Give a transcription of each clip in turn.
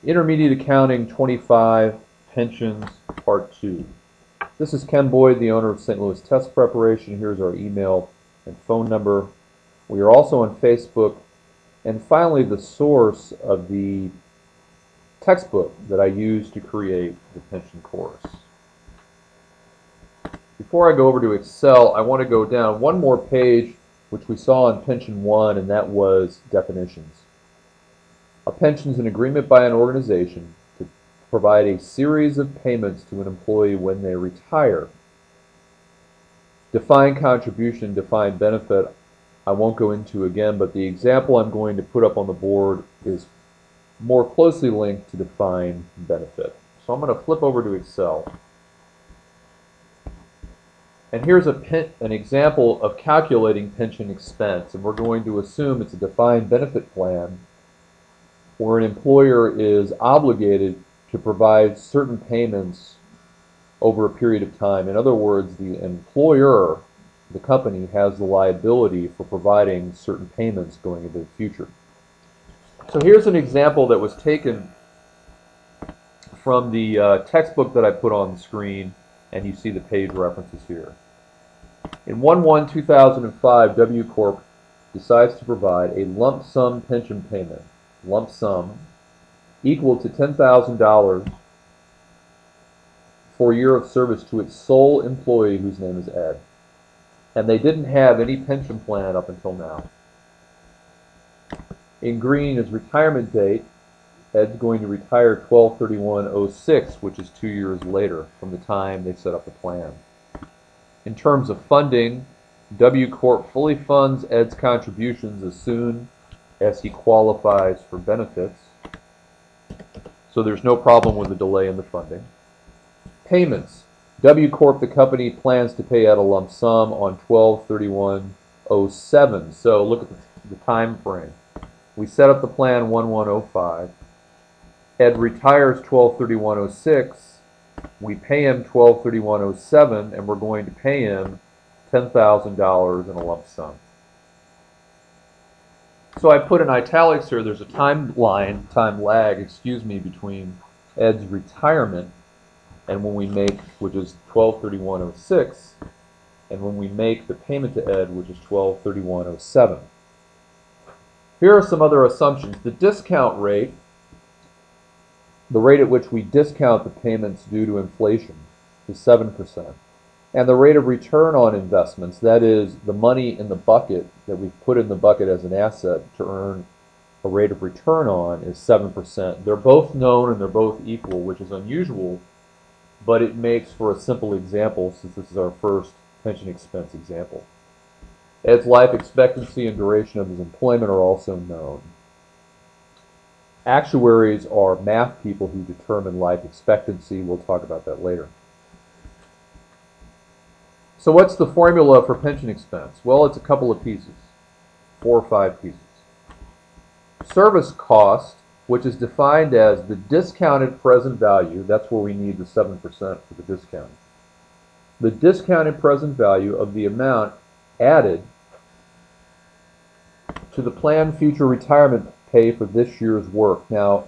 Intermediate Accounting 25, Pensions, Part 2. This is Ken Boyd, the owner of St. Louis Test Preparation. Here's our email and phone number. We are also on Facebook. And finally, the source of the textbook that I used to create the pension course. Before I go over to Excel, I want to go down one more page, which we saw in Pension 1, and that was definitions. A pension is an agreement by an organization to provide a series of payments to an employee when they retire. Defined contribution, defined benefit, I won't go into again, but the example I'm going to put up on the board is more closely linked to defined benefit. So I'm going to flip over to Excel. And here's an example of calculating pension expense. And we're going to assume it's a defined benefit plan where an employer is obligated to provide certain payments over a period of time. In other words, the employer, the company, has the liability for providing certain payments going into the future. So here's an example that was taken from the textbook that I put on the screen, and you see the page references here. In 1/1/2005, W Corp decides to provide a lump sum pension payment, lump sum, equal to $10,000 for a year of service to its sole employee, whose name is Ed. And they didn't have any pension plan up until now. In green is retirement date. Ed's going to retire 12/31/06, which is 2 years later from the time they set up the plan. In terms of funding, W Corp fully funds Ed's contributions as soon as he qualifies for benefits. So there's no problem with the delay in the funding. Payments. W Corp, the company, plans to pay Ed a lump sum on 12/31/07. So look at the time frame. We set up the plan 1/1/05. Ed retires 12/31/06. We pay him 12/31/07, and we're going to pay him $10,000 in a lump sum. So I put in italics here, there's a time lag, between Ed's retirement and when we make, which is 12/31/06, and when we make the payment to Ed, which is 12/31/07. Here are some other assumptions. The discount rate, the rate at which we discount the payments due to inflation, is 7%. And the rate of return on investments, that is the money in the bucket that we've put in the bucket as an asset to earn a rate of return on, is 7%. They're both known and they're both equal, which is unusual, but it makes for a simple example since this is our first pension expense example. Ed's life expectancy and duration of his employment are also known. Actuaries are math people who determine life expectancy. We'll talk about that later. So what's the formula for pension expense? Well, it's a couple of pieces, 4 or 5 pieces. Service cost, which is defined as the discounted present value, that's where we need the 7% for the discount. The discounted present value of the amount added to the planned future retirement pay for this year's work. Now,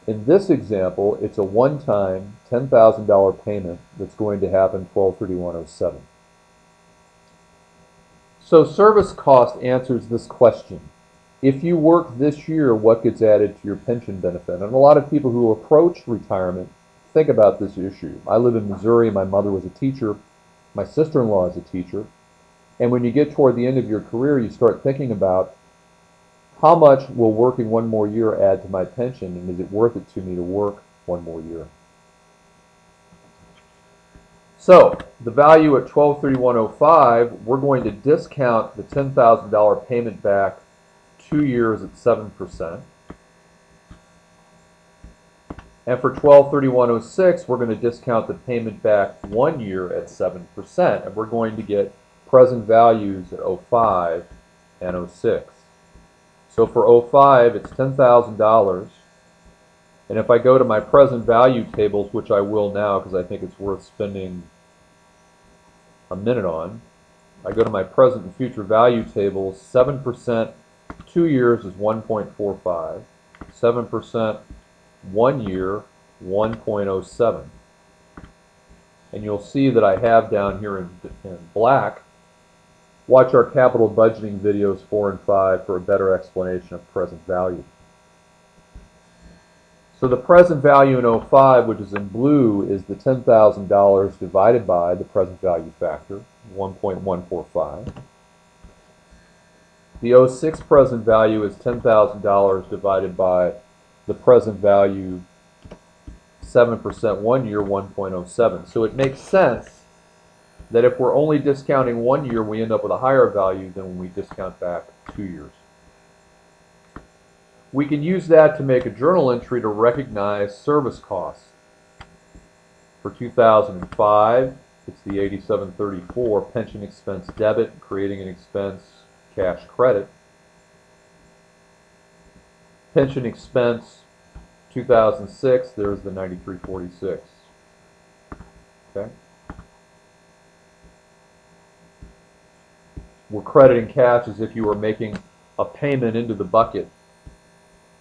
in this example, it's a one-time $10,000 payment that's going to happen 12/31/07. So service cost answers this question. If you work this year, what gets added to your pension benefit? And a lot of people who approach retirement think about this issue. I live in Missouri. My mother was a teacher. My sister-in-law is a teacher. And when you get toward the end of your career, you start thinking about how much will working one more year add to my pension, and is it worth it to me to work one more year? So the value at 12/31/05, we're going to discount the $10,000 payment back 2 years at 7%. And for 12/31/06, we're going to discount the payment back 1 year at 7%. And we're going to get present values at 05 and 06. So for 05, it's $10,000. And if I go to my present value tables, which I will now because I think it's worth spending a minute on, I go to my present and future value tables. 7%, 2 years is 1.45. 7% 1 year 1.07. And you'll see that I have down here in black, watch our capital budgeting videos 4 and 5 for a better explanation of present value. So the present value in 05, which is in blue, is the $10,000 divided by the present value factor, 1.145. The 06 present value is $10,000 divided by the present value 7% 1 year, 1.07. So it makes sense that if we're only discounting 1 year, we end up with a higher value than when we discount back 2 years. We can use that to make a journal entry to recognize service costs. For 2005, it's the 8734 pension expense debit, creating an expense cash credit. Pension expense 2006, there's the 9346. Okay. We're crediting cash as if you were making a payment into the bucket,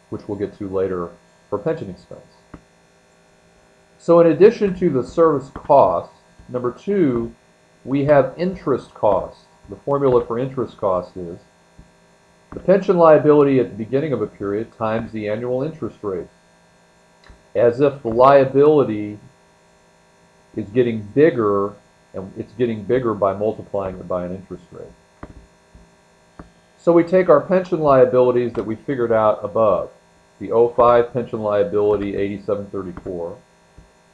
which we'll get to later for pension expense. So in addition to the service cost, number 2, we have interest cost. The formula for interest cost is the pension liability at the beginning of a period times the annual interest rate, as if the liability is getting bigger, and it's getting bigger by multiplying it by an interest rate. So we take our pension liabilities that we figured out above, the 05 pension liability 8734,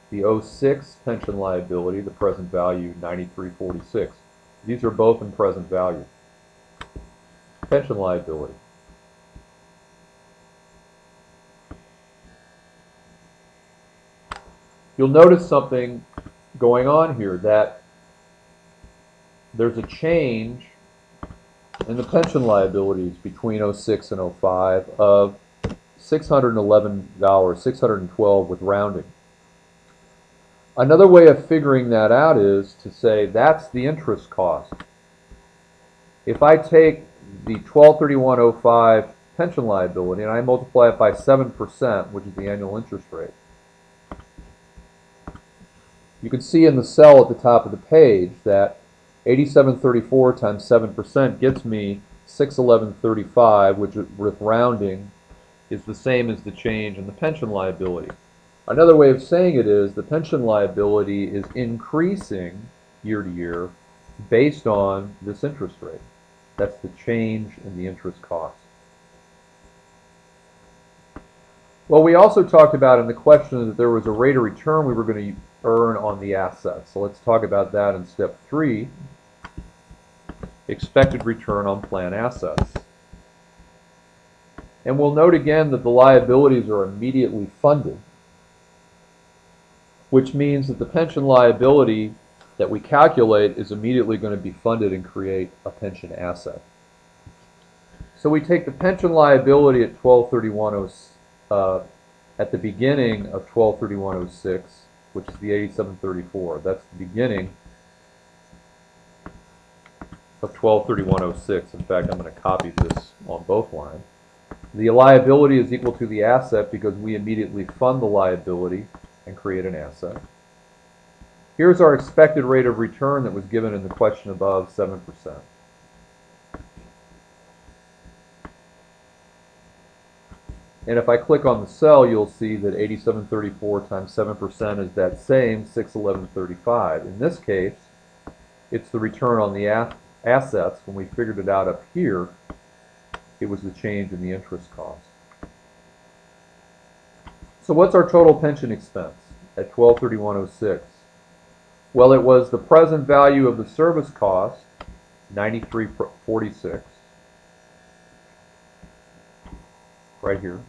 the 06 pension liability, the present value 9346. These are both in present value. Pension liability. You'll notice something going on here, that there's a change in the pension liabilities between 06 and 05 of $611, $612 with rounding. Another way of figuring that out is to say that's the interest cost. If I take the 12/31/05 pension liability and I multiply it by 7%, which is the annual interest rate, you can see in the cell at the top of the page that 8734 times 7% gets me 611.35, which with rounding is the same as the change in the pension liability. Another way of saying it is the pension liability is increasing year to year based on this interest rate. That's the change in the interest cost. Well, we also talked about in the question that there was a rate of return we were going to earn on the assets. So let's talk about that in step 3, expected return on plan assets. And we'll note again that the liabilities are immediately funded, which means that the pension liability that we calculate is immediately going to be funded and create a pension asset. So we take the pension liability at 12/31/06, at the beginning of 12/31/06, which is the 8734. That's the beginning of 12/31/06. In fact, I'm going to copy this on both lines. The liability is equal to the asset because we immediately fund the liability and create an asset. Here's our expected rate of return that was given in the question above, 7%. And if I click on the cell, you'll see that 8734 times 7% is that same 611.35. In this case, it's the return on the assets. When we figured it out up here, it was the change in the interest cost. So what's our total pension expense at 12/31/06? Well, it was the present value of the service cost, 9346, right here.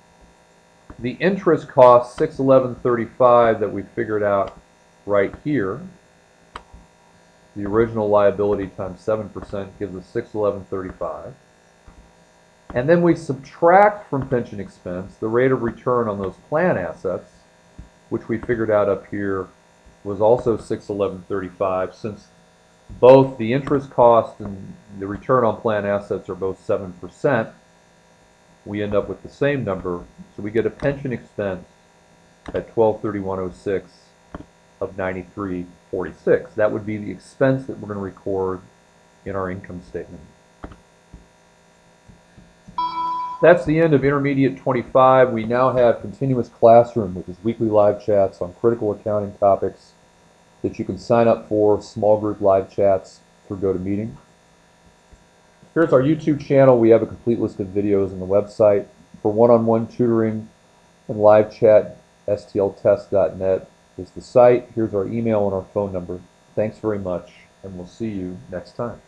The interest cost, 611.35, that we figured out right here. The original liability times 7% gives us 611.35. And then we subtract from pension expense the rate of return on those plan assets, which we figured out up here was also 611.35. Since both the interest cost and the return on plan assets are both 7%, we end up with the same number. So we get a pension expense at 12/31/06 of 93.46. That would be the expense that we're going to record in our income statement. That's the end of Intermediate 25. We now have Continuous Classroom, which is weekly live chats on critical accounting topics that you can sign up for, small group live chats through GoToMeeting. Here's our YouTube channel. We have a complete list of videos on the website. For one-on-one tutoring and live chat, stltest.net is the site. Here's our email and our phone number. Thanks very much, and we'll see you next time.